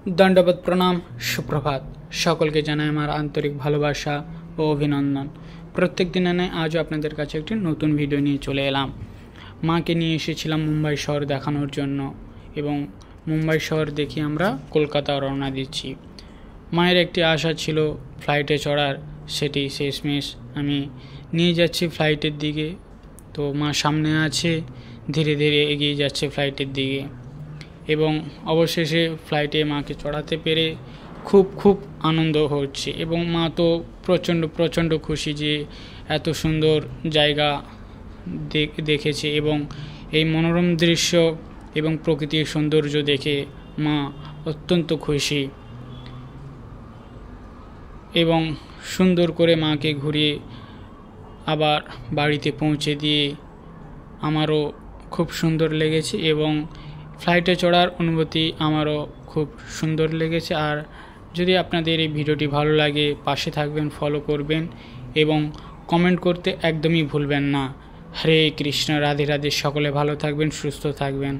दंडवत प्रणाम सुप्रभात सकलके जानाई आमार आंतरिक भालोबासा ओ अभिनंदन। प्रत्येक दिन ने आज आपनादेर काछे एकटी नतून भिडियो निये चले एलाम। माके निये एसेछिलाम मुम्बाई शहर देखानोर जन्य एबं मुम्बाई शहर देखिए आमरा कलकाता रওনা दिচ্ছি। मायेर एकटी आशा छिलो फ्लाइटे चढ़ार, सेटी शेषमेश आमी निये जाচ্ছি फ्लाइटेर दिके। तो मा सामने आछे, धीरे धीरे एगिয়ে যাচ্ছে फ्लाइटेर दिके এবং অবশেষে ফ্লাইটে মাকে চড়াতে পেরে খুব আনন্দ হচ্ছে এবং মা তো প্রচণ্ড খুশি যে এত সুন্দর জায়গা দেখেছে এবং এই মনোরম দৃশ্য এবং প্রকৃতির সৌন্দর্য দেখে মা অত্যন্ত খুশি এবং সুন্দর করে মাকে ঘুরিয়ে আবার বাড়িতে পৌঁছে দিয়ে আমারও খুব সুন্দর লেগেছে এবং फ्लाइटे चढ़ार अनुभूति आमारो खूब सुंदर लेगेছে। और यदि आपनादेर এই ভিডিওটি ভালো লাগে পাশে থাকবেন, ফলো করবেন এবং কমেন্ট করতে একদমই ভুলবেন না। হরে কৃষ্ণ, রাধে রাধে। সকলে ভালো থাকবেন, সুস্থ থাকবেন।